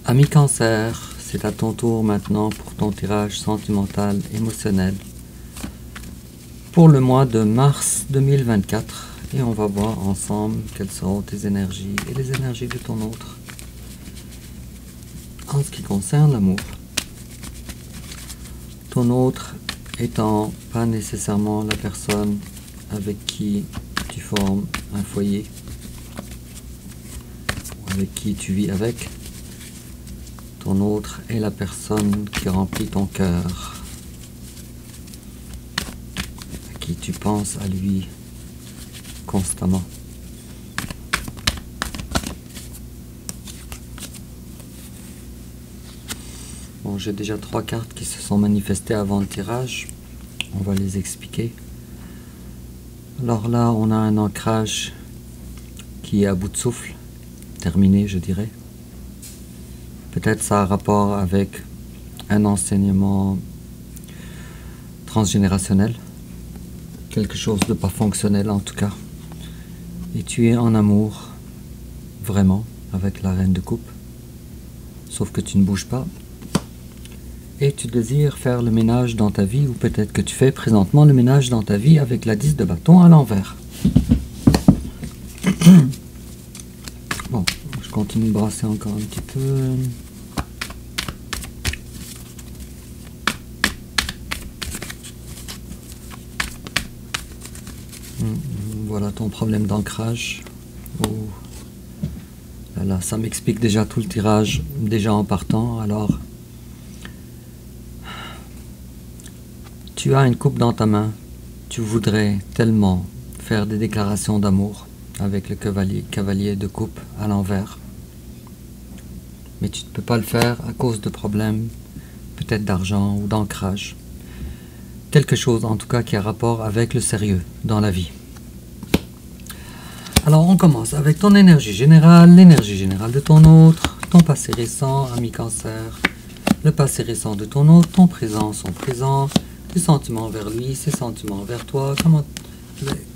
Ami Cancer, c'est à ton tour maintenant pour ton tirage sentimental émotionnel pour le mois de mars 2024 et on va voir ensemble quelles seront tes énergies et les énergies de ton autre en ce qui concerne l'amour. Ton autre étant pas nécessairement la personne avec qui tu formes un foyer ou avec qui tu vis avec. Ton autre est la personne qui remplit ton cœur, à qui tu penses à lui constamment. Bon, j'ai déjà 3 cartes qui se sont manifestées avant le tirage. On va les expliquer. Alors là, on a un ancrage qui est à bout de souffle, terminé, je dirais. Peut-être ça a rapport avec un enseignement transgénérationnel, quelque chose de pas fonctionnel en tout cas. Et tu es en amour, vraiment, avec la reine de coupe, sauf que tu ne bouges pas. Et tu désires faire le ménage dans ta vie, ou peut-être que tu fais présentement le ménage dans ta vie avec la 10 de bâton à l'envers. Bon, je continue de brasser encore un petit peu. Voilà ton problème d'ancrage. Oh. Là, ça m'explique déjà tout le tirage, déjà en partant. Alors, tu as une coupe dans ta main. Tu voudrais tellement faire des déclarations d'amour avec le cavalier de coupe à l'envers. Mais tu ne peux pas le faire à cause de problèmes, peut-être d'argent ou d'ancrage. Quelque chose en tout cas qui a rapport avec le sérieux dans la vie. Alors on commence avec ton énergie générale, l'énergie générale de ton autre, ton passé récent, ami Cancer, le passé récent de ton autre, ton présent, son présent, tes sentiments vers lui, ses sentiments vers toi,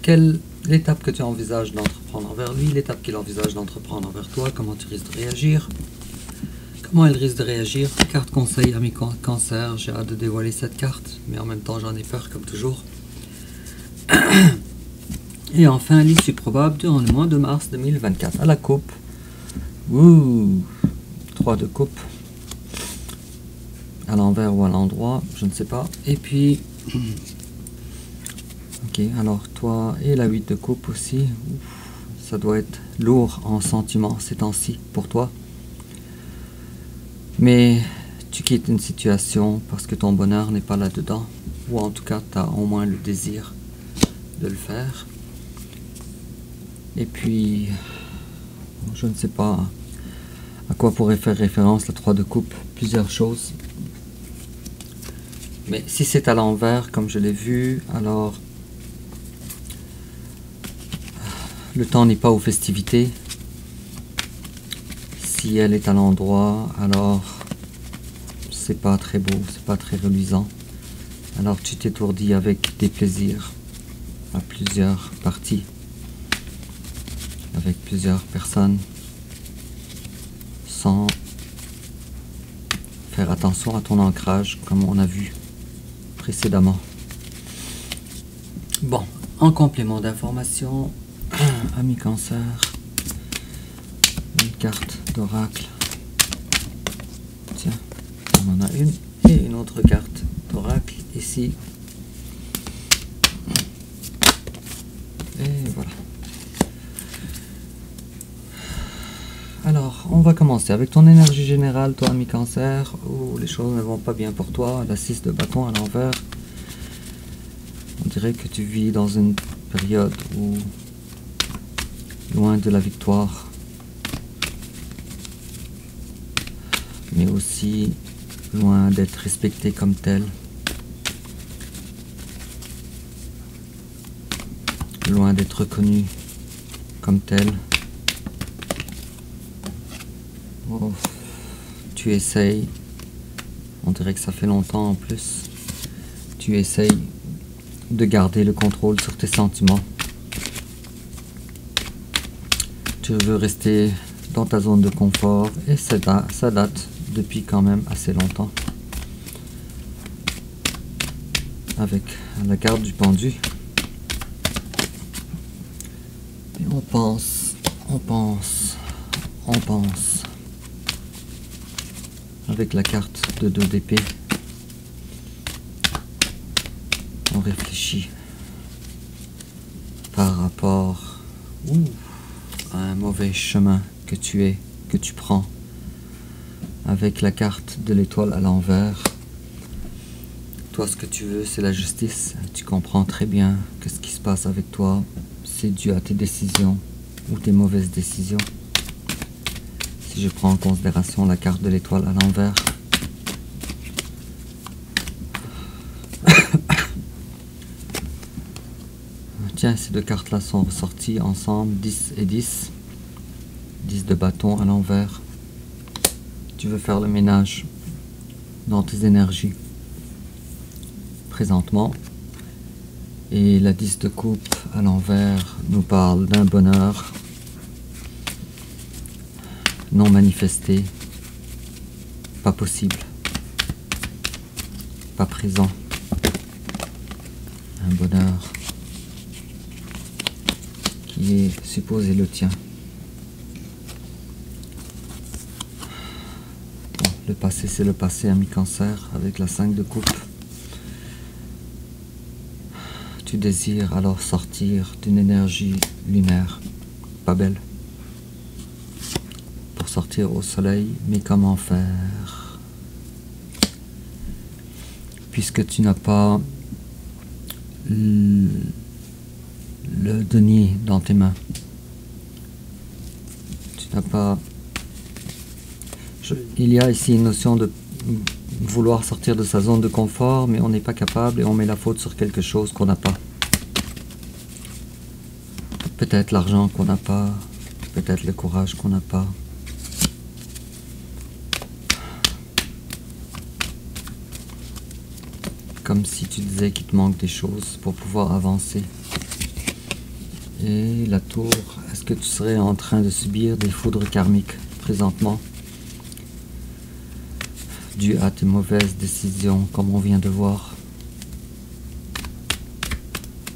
quelle l'étape que tu envisages d'entreprendre envers lui, l'étape qu'il envisage d'entreprendre envers toi, comment tu risques de réagir, comment elle risque de réagir. Carte conseil, ami Cancer, j'ai hâte de dévoiler cette carte, mais en même temps j'en ai peur comme toujours. Et enfin, l'issue probable durant le mois de mars 2024. À la coupe. Ouh, 3 de coupe. À l'envers ou à l'endroit, je ne sais pas. Et puis, ok, alors toi et la 8 de coupe aussi. Ouf, ça doit être lourd en sentiments ces temps-ci pour toi. Mais tu quittes une situation parce que ton bonheur n'est pas là-dedans. Ou en tout cas, tu as au moins le désir de le faire. Et puis, je ne sais pas à quoi pourrait faire référence la 3 de coupe, plusieurs choses. Mais si c'est à l'envers, comme je l'ai vu, alors le temps n'est pas aux festivités. Si elle est à l'endroit, alors c'est pas très beau, c'est pas très reluisant. Alors tu t'étourdis avec des plaisirs à plusieurs parties, avec plusieurs personnes, sans faire attention à ton ancrage, comme on a vu précédemment. Bon, en complément d'information, ami Cancer, une carte d'oracle. Tiens, on en a une, et une autre carte d'oracle ici. Et voilà. Alors, on va commencer avec ton énergie générale, toi, ami Cancer, où les choses ne vont pas bien pour toi. La 6 de bâton à l'envers. On dirait que tu vis dans une période où, loin de la victoire, mais aussi loin d'être respecté comme tel, loin d'être reconnu comme tel. Oh, tu essayes, on dirait que ça fait longtemps en plus, tu essayes de garder le contrôle sur tes sentiments. Tu veux rester dans ta zone de confort et ça date depuis quand même assez longtemps. Avec la carte du pendu. Et on pense. Avec la carte de 2 d'épée. On réfléchit par rapport à un mauvais chemin que tu prends. Avec la carte de l'étoile à l'envers. Toi, ce que tu veux, c'est la justice. Tu comprends très bien que ce qui se passe avec toi, c'est dû à tes décisions ou tes mauvaises décisions. Si je prends en considération la carte de l'étoile à l'envers, tiens, ces 2 cartes-là sont ressorties ensemble, 10 et 10. 10 de bâton à l'envers. Tu veux faire le ménage dans tes énergies présentement. Et la 10 de coupe à l'envers nous parle d'un bonheur non manifesté, pas possible, pas présent. Un bonheur qui est supposé le tien. Bon, le passé, c'est le passé, ami Cancer, avec la 5 de coupe. Tu désires alors sortir d'une énergie lunaire, pas belle, pour sortir au soleil, mais comment faire? Puisque tu n'as pas le denier dans tes mains. Tu n'as pas... Il y a ici une notion de vouloir sortir de sa zone de confort, mais on n'est pas capable et on met la faute sur quelque chose qu'on n'a pas. Peut-être l'argent qu'on n'a pas, peut-être le courage qu'on n'a pas. Comme si tu disais qu'il te manque des choses pour pouvoir avancer. Et la tour, est-ce que tu serais en train de subir des foudres karmiques présentement? Dû à tes mauvaises décisions, comme on vient de voir.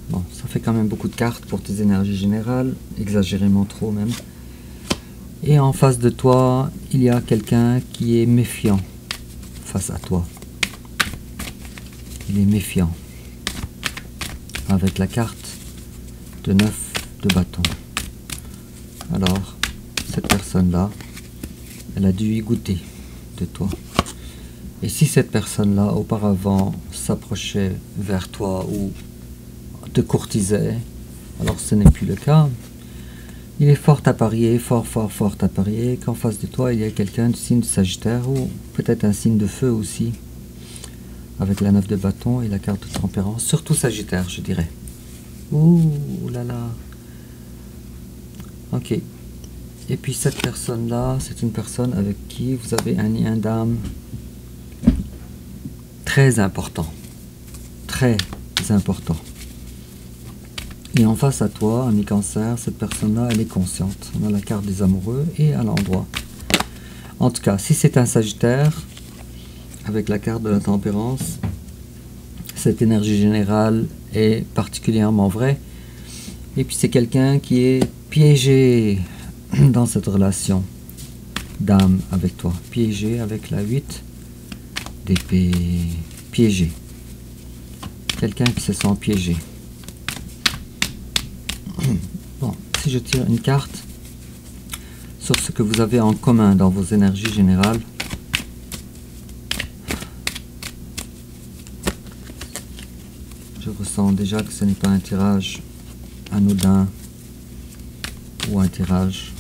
Bon, ça fait quand même beaucoup de cartes pour tes énergies générales, exagérément trop même. Et en face de toi, il y a quelqu'un qui est méfiant face à toi. Il est méfiant. Avec la carte de 9 de bâton. Alors, cette personne-là, elle a dû y goûter de toi. Et si cette personne-là, auparavant, s'approchait vers toi ou te courtisait, alors ce n'est plus le cas. Il est fort à parier, fort à parier, qu'en face de toi, il y a quelqu'un du signe de Sagittaire, ou peut-être un signe de feu aussi, avec la 9 de bâton et la carte de tempérance, surtout Sagittaire, je dirais. Ouh là là. Ok. Et puis cette personne-là, c'est une personne avec qui vous avez un lien d'âme très important. Très important. Et en face à toi, ami Cancer, cette personne-là, elle est consciente. On a la carte des amoureux et à l'endroit. En tout cas, si c'est un Sagittaire, avec la carte de la tempérance, cette énergie générale est particulièrement vraie. Et puis c'est quelqu'un qui est piégé dans cette relation d'âme avec toi. Piégé avec la 8 d'épée. Piégé. Quelqu'un qui se sent piégé. Bon, si je tire une carte sur ce que vous avez en commun dans vos énergies générales, je ressens déjà que ce n'est pas un tirage anodin ou un tirage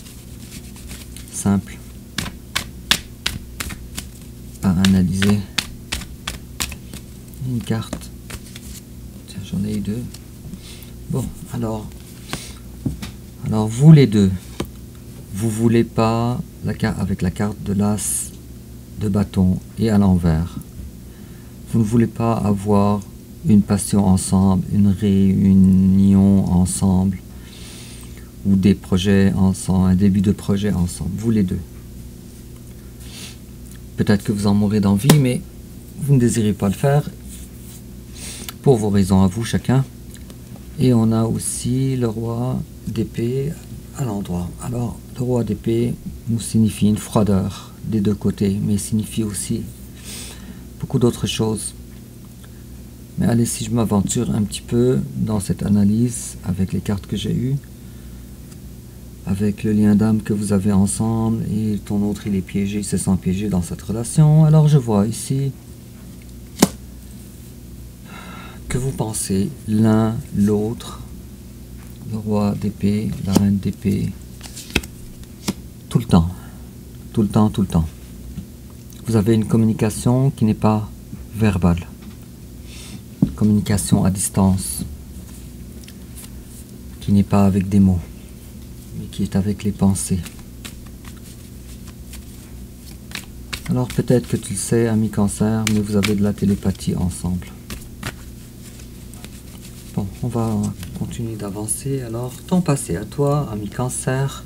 simple à analyser. Une carte. Tiens, j'en ai eu 2. Bon, alors vous les deux, vous voulez pas avec la carte de l'as de bâton et à l'envers. Vous ne voulez pas avoir une passion ensemble, une réunion ensemble, ou des projets ensemble, un début de projet ensemble, vous les deux. Peut-être que vous en mourrez d'envie, mais vous ne désirez pas le faire pour vos raisons à vous chacun. Et on a aussi le roi d'épée à l'endroit. Alors, le roi d'épée nous signifie une froideur des deux côtés, mais signifie aussi beaucoup d'autres choses. Mais allez, si je m'aventure un petit peu dans cette analyse avec les cartes que j'ai eues, avec le lien d'âme que vous avez ensemble, et ton autre il est piégé, il se sent piégé dans cette relation, alors je vois ici que vous pensez l'un l'autre, le roi d'épée, la reine d'épée, tout le temps, tout le temps, tout le temps. Vous avez une communication qui n'est pas verbale, communication à distance, qui n'est pas avec des mots, mais qui est avec les pensées. Alors peut-être que tu le sais, ami Cancer, mais vous avez de la télépathie ensemble. Bon, on va continuer d'avancer. Alors, ton passé à toi, ami Cancer,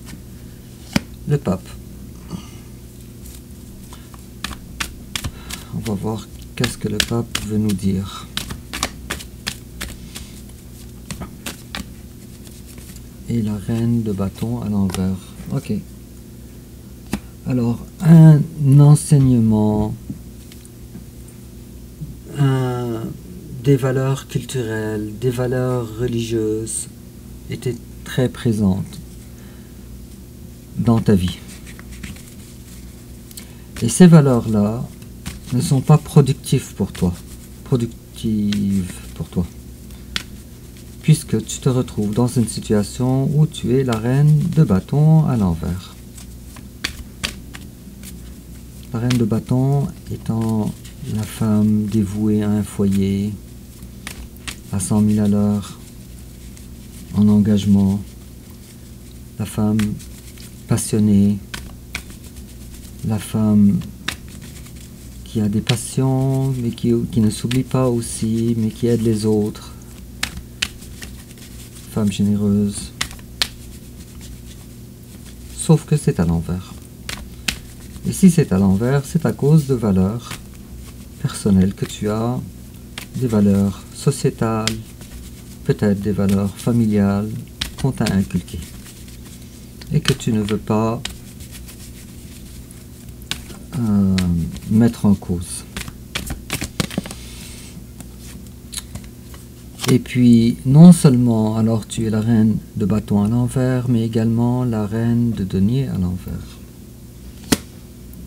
le pape. On va voir qu'est-ce que le pape veut nous dire. Et la reine de bâton à l'envers. Ok. Alors, un enseignement, des valeurs culturelles, des valeurs religieuses étaient très présentes dans ta vie. Et ces valeurs-là ne sont pas productives pour toi. Puisque tu te retrouves dans une situation où tu es la reine de bâton à l'envers. La reine de bâton étant la femme dévouée à un foyer, à 100 000 à l'heure, en engagement, la femme passionnée, la femme qui a des passions, mais qui ne s'oublie pas aussi, mais qui aide les autres, femme généreuse, sauf que c'est à l'envers. Et si c'est à l'envers, c'est à cause de valeurs personnelles que tu as, des valeurs sociétales, peut-être des valeurs familiales qu'on t'a inculquées et que tu ne veux pas mettre en cause. Et puis, non seulement alors tu es la reine de bâton à l'envers, mais également la reine de denier à l'envers.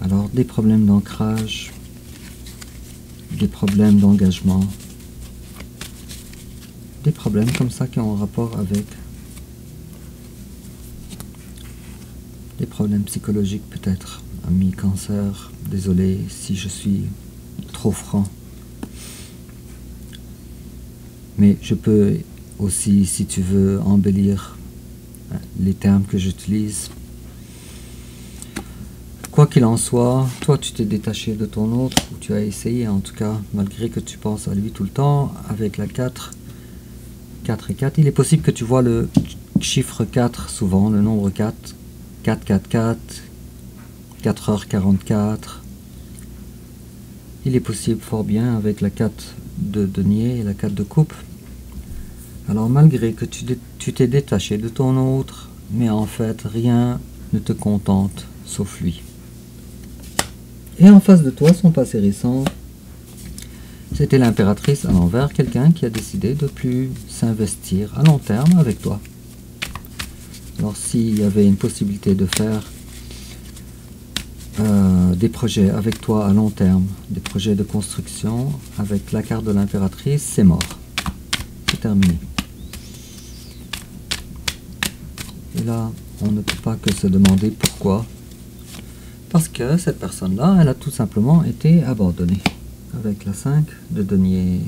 Alors, des problèmes d'ancrage, des problèmes d'engagement, des problèmes comme ça qui ont un rapport avec des problèmes psychologiques peut-être. Ami Cancer, désolé si je suis trop franc. Mais je peux aussi, si tu veux, embellir les termes que j'utilise. Quoi qu'il en soit, toi tu t'es détaché de ton autre, ou tu as essayé en tout cas, malgré que tu penses à lui tout le temps, avec la 4 et 4. Il est possible que tu vois le chiffre 4 souvent, le nombre 4, 4, 4, 4, 4h44. Il est possible fort bien avec la 4 de denier et la 4 de coupe. Alors malgré que tu t'es détaché de ton autre, mais en fait rien ne te contente sauf lui. Et en face de toi, son passé récent, c'était l'impératrice à l'envers, quelqu'un qui a décidé de plus s'investir à long terme avec toi. Alors s'il y avait une possibilité de faire des projets avec toi à long terme, des projets de construction, avec la carte de l'impératrice, c'est mort. C'est terminé. Et là, on ne peut pas que se demander pourquoi. Parce que cette personne-là, elle a tout simplement été abandonnée. Avec la 5 de denier.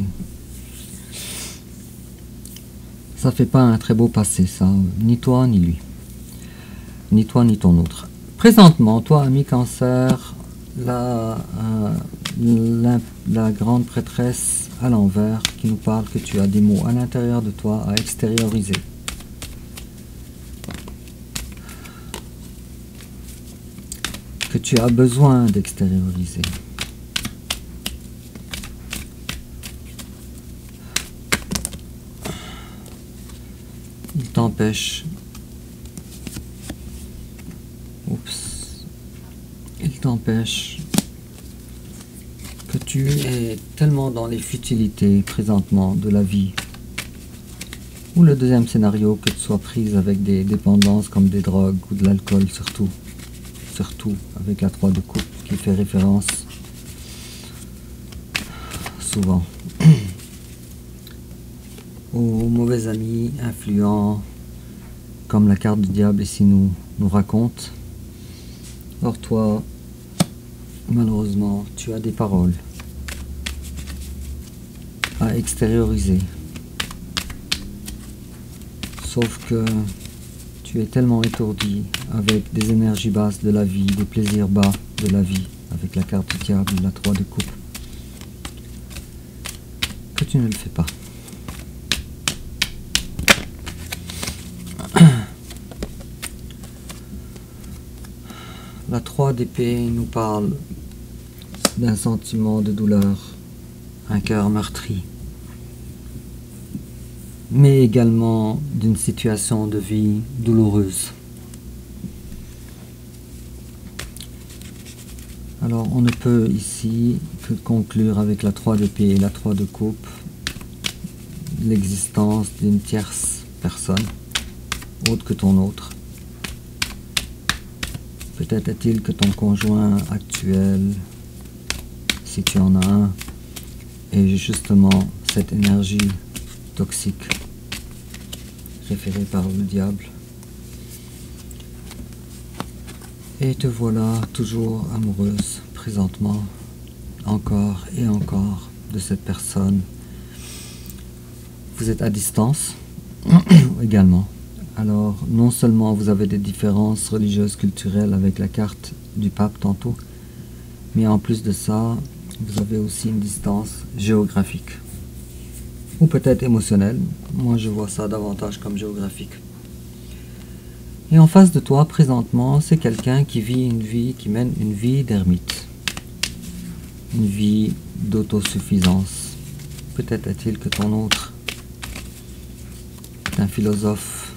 Ça fait pas un très beau passé, ça. Ni toi, ni lui. Ni toi, ni ton autre. Présentement, toi, ami Cancer, la grande prêtresse à l'envers qui nous parle que tu as des mots à l'intérieur de toi à extérioriser. tu as besoin d'extérioriser. Il t'empêche. Oups. Il t'empêche que tu es tellement dans les futilités présentement de la vie. Ou le deuxième scénario, que tu sois prise avec des dépendances comme des drogues ou de l'alcool surtout. Surtout avec la 3 de coupe qui fait référence souvent aux mauvais amis influents, comme la carte du diable ici nous raconte. Or toi, malheureusement, tu as des paroles à extérioriser. Sauf que tu es tellement étourdi avec des énergies basses de la vie, des plaisirs bas de la vie, avec la carte du diable, la 3 de coupe, que tu ne le fais pas. La 3 d'épée nous parle d'un sentiment de douleur, un cœur meurtri, mais également d'une situation de vie douloureuse. Alors on ne peut ici que conclure avec la 3 d'épée et la 3 de coupe l'existence d'une tierce personne, autre que ton autre. Peut-être est-il que ton conjoint actuel, si tu en as un, est justement cette énergie toxique référée par le diable. Et te voilà toujours amoureuse présentement, encore et encore, de cette personne. Vous êtes à distance également. Alors, non seulement vous avez des différences religieuses, culturelles avec la carte du pape tantôt, mais en plus de ça, vous avez aussi une distance géographique. Ou peut-être émotionnelle. Moi, je vois ça davantage comme géographique. Et en face de toi, présentement, c'est quelqu'un qui mène une vie d'ermite. Une vie d'autosuffisance. Peut-être est-il que ton autre est un philosophe,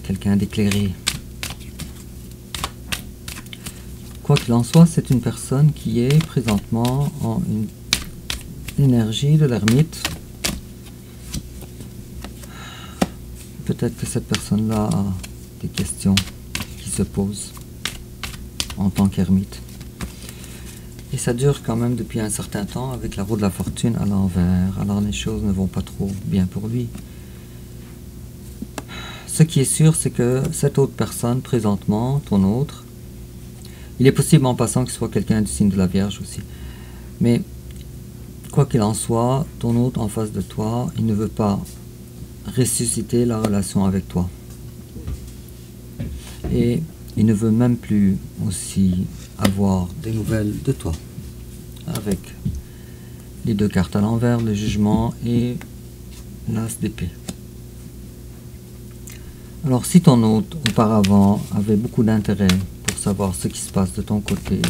quelqu'un d'éclairé. Quoi qu'il en soit, c'est une personne qui est présentement en une énergie de l'ermite. Peut-être que cette personne-là a des questions qui se posent en tant qu'ermite. Et ça dure quand même depuis un certain temps avec la roue de la fortune à l'envers. Alors les choses ne vont pas trop bien pour lui. Ce qui est sûr, c'est que cette autre personne, présentement, ton autre, il est possible en passant qu'il soit quelqu'un du signe de la Vierge aussi. Mais, quoi qu'il en soit, ton autre en face de toi, il ne veut pas ressusciter la relation avec toi. Et il ne veut même plus aussi avoir des nouvelles de toi. Avec les deux cartes à l'envers, le jugement et l'as d'épée. Alors si ton hôte auparavant avait beaucoup d'intérêt pour savoir ce qui se passe de ton côté,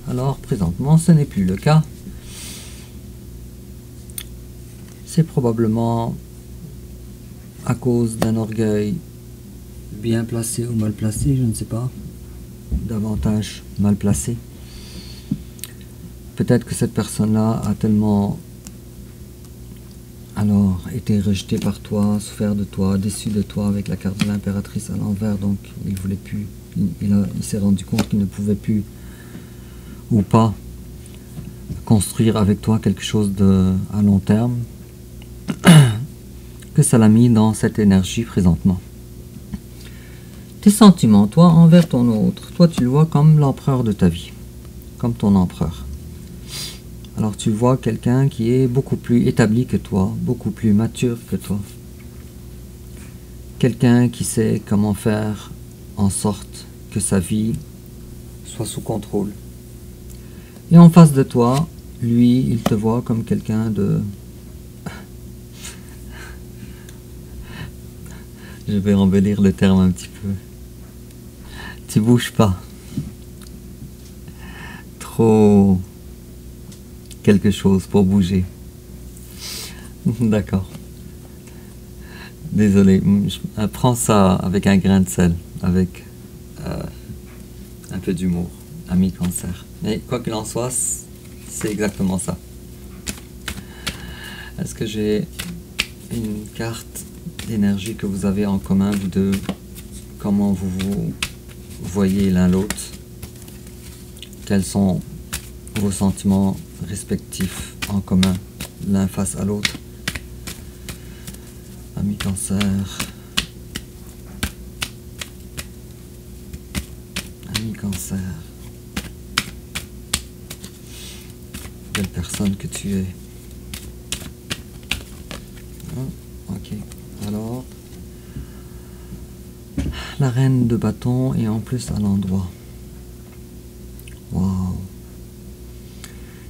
alors présentement ce n'est plus le cas. C'est probablement à cause d'un orgueil bien placé ou mal placé, je ne sais pas, davantage mal placé. Peut-être que cette personne-là a tellement alors été rejetée par toi, souffert de toi, déçu de toi avec la carte de l'impératrice à l'envers, donc il voulait plus, il s'est rendu compte qu'il ne pouvait plus ou pas construire avec toi quelque chose à long terme, que ça l'a mis dans cette énergie présentement. Tes sentiments, toi, envers ton autre, toi tu le vois comme l'empereur de ta vie, comme ton empereur. Alors tu vois quelqu'un qui est beaucoup plus établi que toi, beaucoup plus mature que toi. Quelqu'un qui sait comment faire en sorte que sa vie soit sous contrôle. Et en face de toi, lui, il te voit comme quelqu'un de... Je vais embellir le terme un petit peu. Tu bouges pas. Trop quelque chose pour bouger. D'accord. Désolé. Prends ça avec un grain de sel, avec un peu d'humour, ami Cancer. Mais quoi qu'il en soit, c'est exactement ça. Est-ce que j'ai une carte d'énergie que vous avez en commun, vous deux? Comment vous vous voyez l'un l'autre? Quels sont vos sentiments respectifs en commun, l'un face à l'autre? Ami Cancer. Ami Cancer. Quelle personne que tu es. Ok. Alors, la reine de bâton est en plus à l'endroit. Waouh.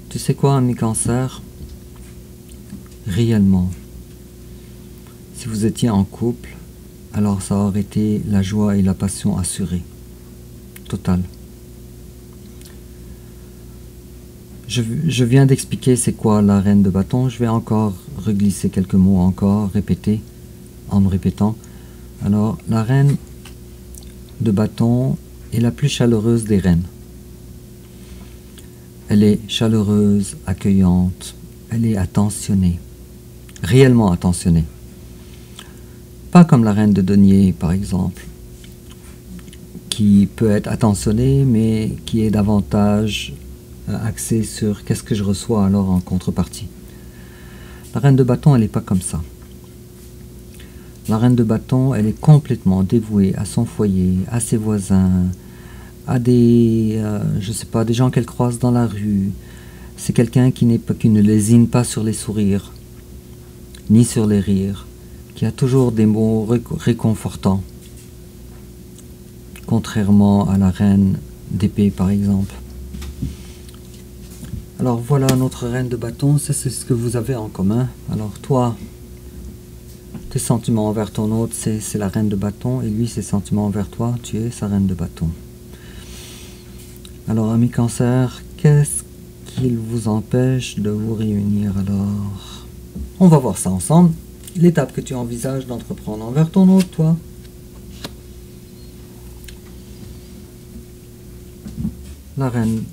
Tu sais quoi, ami Cancer? Réellement, si vous étiez en couple, alors ça aurait été la joie et la passion assurée. Totale. Je viens d'expliquer c'est quoi la reine de bâton. Je vais encore reglisser quelques mots encore, répéter, en me répétant. Alors, la reine de bâton est la plus chaleureuse des reines. Elle est chaleureuse, accueillante, elle est attentionnée, réellement attentionnée. Pas comme la reine de denier, par exemple, qui peut être attentionnée, mais qui est davantage axée sur qu'est-ce que je reçois alors en contrepartie. La reine de bâton, elle n'est pas comme ça. La reine de bâton, elle est complètement dévouée à son foyer, à ses voisins, à des, je sais pas, des gens qu'elle croise dans la rue. C'est quelqu'un qui ne lésine pas sur les sourires, ni sur les rires, qui a toujours des mots réconfortants, contrairement à la reine d'épée, par exemple. Alors voilà notre reine de bâton, c'est ce que vous avez en commun. Alors toi, tes sentiments envers ton autre, c'est la reine de bâton, et lui, ses sentiments envers toi, tu es sa reine de bâton. Alors, ami Cancer, qu'est-ce qu'il vous empêche de vous réunir alors? On va voir ça ensemble. L'étape que tu envisages d'entreprendre envers ton autre, toi. La reine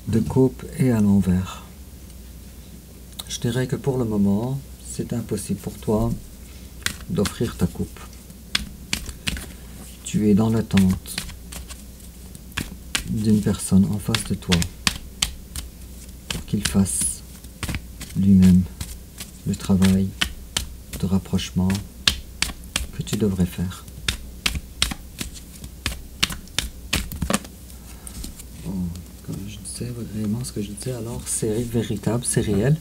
de coupe est à l'envers. Je dirais que pour le moment, c'est impossible pour toi d'offrir ta coupe. Tu es dans l'attente d'une personne en face de toi pour qu'il fasse lui-même le travail de rapprochement que tu devrais faire. Bon, comme je disais, vraiment ce que je disais, alors c'est véritable, c'est réel.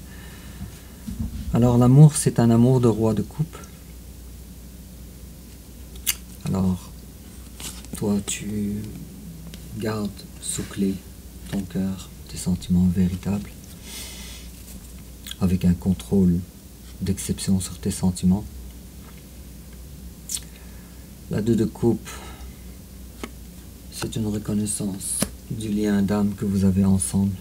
Alors l'amour, c'est un amour de roi de coupe. Alors, toi, tu gardes sous clé ton cœur, tes sentiments véritables, avec un contrôle d'exception sur tes sentiments. La 2 de coupe, c'est une reconnaissance du lien d'âme que vous avez ensemble.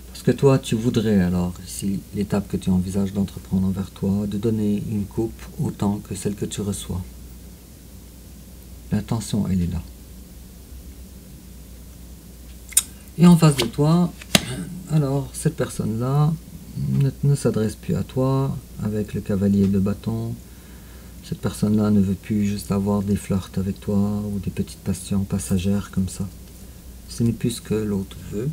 Parce que toi, tu voudrais alors, ici, l'étape que tu envisages d'entreprendre envers toi, de donner une coupe autant que celle que tu reçois. L'intention, elle est là. Et en face de toi, alors, cette personne-là ne s'adresse plus à toi avec le cavalier de bâton. Cette personne-là ne veut plus juste avoir des flirts avec toi ou des petites passions passagères comme ça. Ce n'est plus ce que l'autre veut.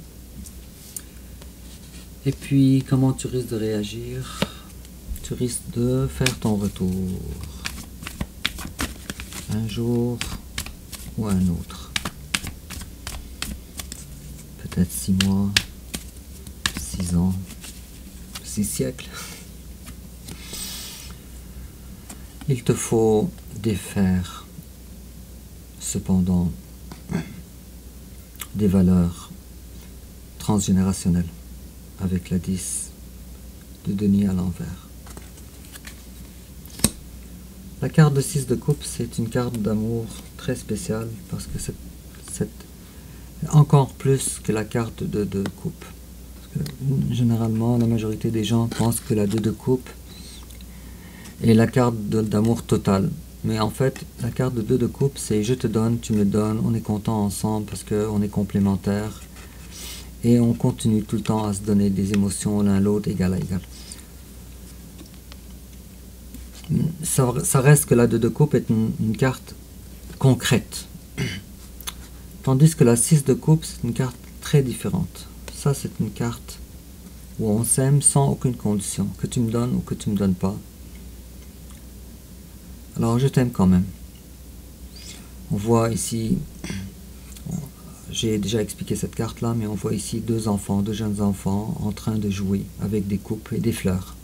Et puis, comment tu risques de réagir? Tu risques de faire ton retour. Un jour ou un autre. Peut-être 6 mois, 6 ans, 6 siècles. Il te faut défaire, cependant, des valeurs transgénérationnelles avec la 10 de denier à l'envers. La carte de 6 de coupe, c'est une carte d'amour très spéciale parce que c'est encore plus que la carte de 2 de coupe. Parce que, généralement, la majorité des gens pensent que la 2 de coupe est la carte d'amour total. Mais en fait, la carte de 2 de coupe, c'est je te donne, tu me donnes, on est content ensemble parce qu'on est complémentaires. Et on continue tout le temps à se donner des émotions l'un l'autre, égal à égal. Ça reste que la 2 de coupe est une carte concrète. Tandis que la 6 de coupe, c'est une carte très différente. Ça, c'est une carte où on s'aime sans aucune condition, que tu me donnes ou que tu me donnes pas. Alors, je t'aime quand même. On voit ici, j'ai déjà expliqué cette carte-là, mais on voit ici 2 enfants, 2 jeunes enfants en train de jouer avec des coupes et des fleurs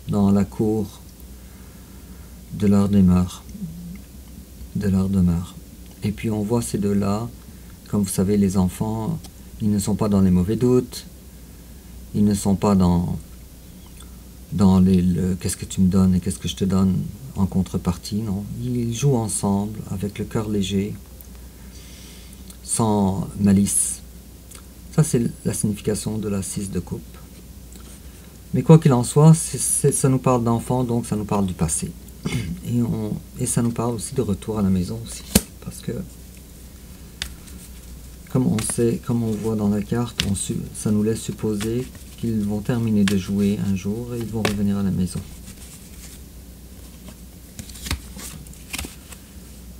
dans la cour de leur demeure. Et puis on voit ces deux-là, comme vous savez, les enfants, ils ne sont pas dans les mauvais doutes, ils ne sont pas dans qu'est-ce que tu me donnes et qu'est-ce que je te donne en contrepartie, non. Ils jouent ensemble avec le cœur léger, sans malice. Ça, c'est la signification de la 6 de coupe. Mais quoi qu'il en soit, ça nous parle d'enfants, donc ça nous parle du passé. Et ça nous parle aussi de retour à la maison aussi. Parce que, comme on sait, comme on voit dans la carte, ça nous laisse supposer qu'ils vont terminer de jouer un jour et ils vont revenir à la maison.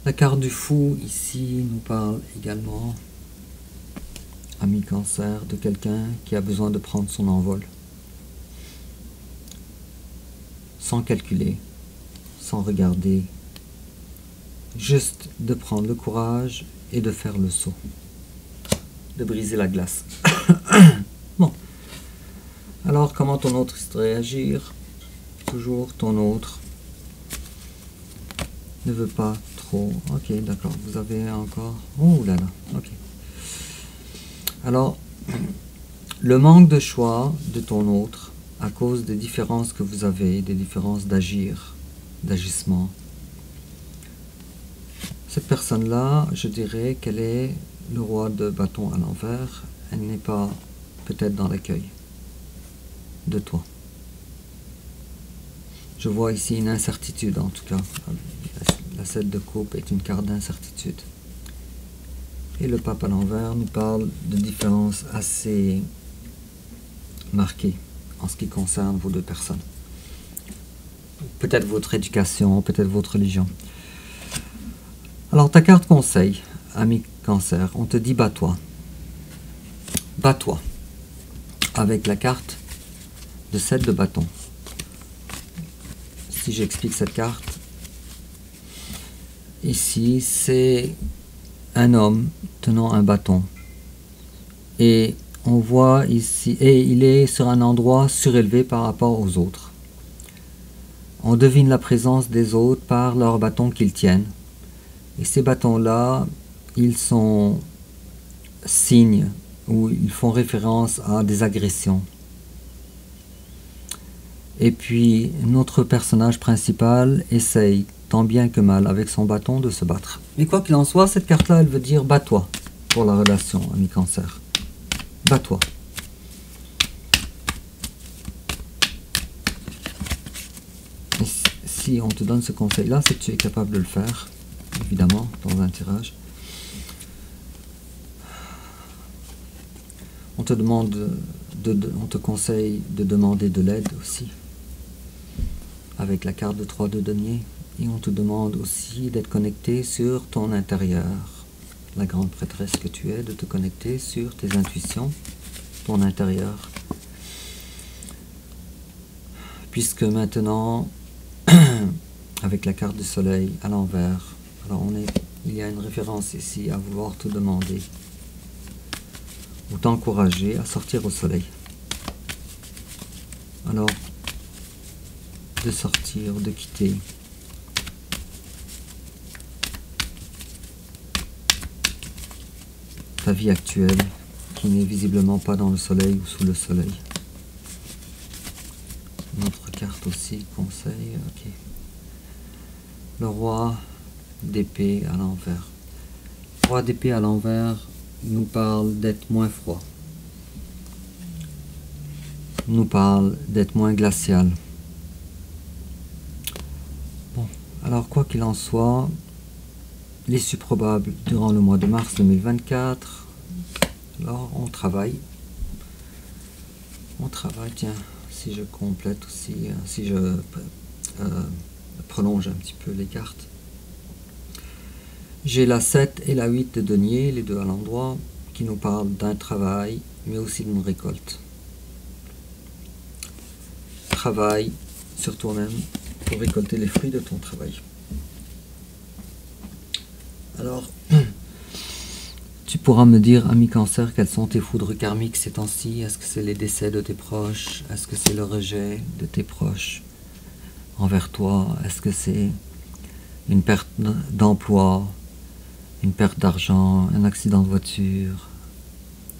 La carte du fou, ici, nous parle également, ami Cancer, de quelqu'un qui a besoin de prendre son envol. Sans calculer, sans regarder, juste de prendre le courage et de faire le saut, de briser la glace. Bon, alors comment ton autre réagir? Toujours ton autre ne veut pas trop. Ok, d'accord, vous avez encore... Oh là là, ok. Alors, le manque de choix de ton autre, à cause des différences que vous avez, des différences d'agissement. Cette personne-là, je dirais qu'elle est le roi de bâton à l'envers. Elle n'est pas peut-être dans l'accueil de toi. Je vois ici une incertitude en tout cas. La 7 de coupe est une carte d'incertitude. Et le pape à l'envers nous parle de différences assez marquées en ce qui concerne vos deux personnes. Peut-être votre éducation, peut-être votre religion. Alors ta carte conseil, ami Cancer, on te dit bats-toi. Bats-toi. Avec la carte de 7 de bâton. Si j'explique cette carte, ici c'est un homme tenant un bâton. Et on voit ici, et il est sur un endroit surélevé par rapport aux autres. On devine la présence des autres par leurs bâtons qu'ils tiennent. Et ces bâtons-là, ils sont signes ou ils font référence à des agressions. Et puis, notre personnage principal essaye, tant bien que mal, avec son bâton, de se battre. Mais quoi qu'il en soit, cette carte-là, elle veut dire « bats-toi » pour la relation, ami Cancer. Bats-toi. Et si on te donne ce conseil-là, c'est que tu es capable de le faire, évidemment, dans un tirage. On te demande, on te conseille de demander de l'aide aussi, avec la carte de 3 de denier. Et on te demande aussi d'être connecté sur ton intérieur, la grande prêtresse que tu es, de te connecter sur tes intuitions, ton intérieur. Puisque maintenant, avec la carte du soleil à l'envers, alors il y a une référence ici à vouloir te demander ou t'encourager à sortir au soleil. Alors, de sortir, de quitter ta vie actuelle qui n'est visiblement pas dans le soleil ou sous le soleil. Une autre carte aussi, conseil, ok. Le roi d'épée à l'envers. Le roi d'épée à l'envers nous parle d'être moins froid. Nous parle d'être moins glacial. Bon, alors quoi qu'il en soit, l'issue probable durant le mois de mars 2024. Alors on travaille. On travaille, tiens, si je complète aussi, si je prolonge un petit peu les cartes. J'ai la 7 et la 8 de denier, les deux à l'endroit, qui nous parlent d'un travail, mais aussi d'une récolte. Travail sur toi-même pour récolter les fruits de ton travail. Alors, tu pourras me dire, ami Cancer, quelles sont tes foudres karmiques ces temps-ci? Est-ce que c'est les décès de tes proches? Est-ce que c'est le rejet de tes proches envers toi? Est-ce que c'est une perte d'emploi, une perte d'argent, un accident de voiture,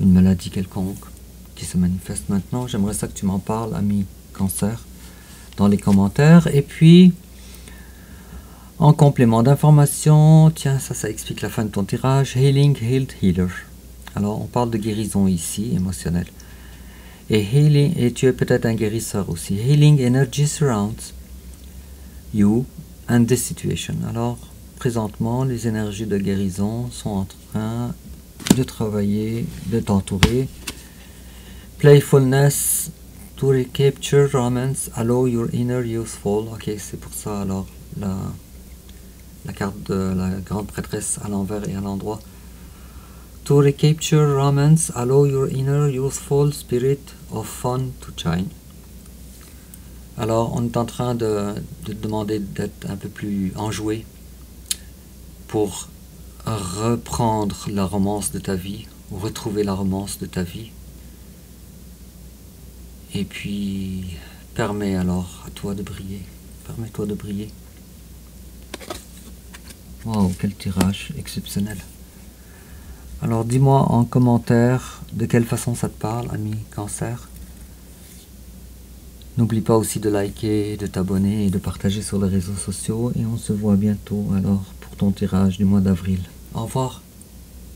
une maladie quelconque qui se manifeste maintenant? J'aimerais ça que tu m'en parles, ami Cancer, dans les commentaires. Et puis, en complément d'information, tiens, ça explique la fin de ton tirage. Healing, healed, healer. Alors, on parle de guérison ici, émotionnelle. Et healing, et tu es peut-être un guérisseur aussi. Healing energy surrounds you and this situation. Alors, présentement, les énergies de guérison sont en train de travailler, de t'entourer. Playfulness to recapture romance, allow your inner youthful. Ok, c'est pour ça alors la carte de la grande prêtresse à l'envers et à l'endroit. To recapture romance, allow your inner youthful spirit of fun to shine. Alors, on est en train de demander d'être un peu plus enjoué pour reprendre la romance de ta vie, ou retrouver la romance de ta vie. Et puis, permets alors à toi de briller. Permets-toi de briller. Wow, quel tirage exceptionnel. Alors, dis-moi en commentaire de quelle façon ça te parle, ami Cancer. N'oublie pas aussi de liker, de t'abonner et de partager sur les réseaux sociaux. Et on se voit bientôt alors pour ton tirage du mois d'avril. Au revoir.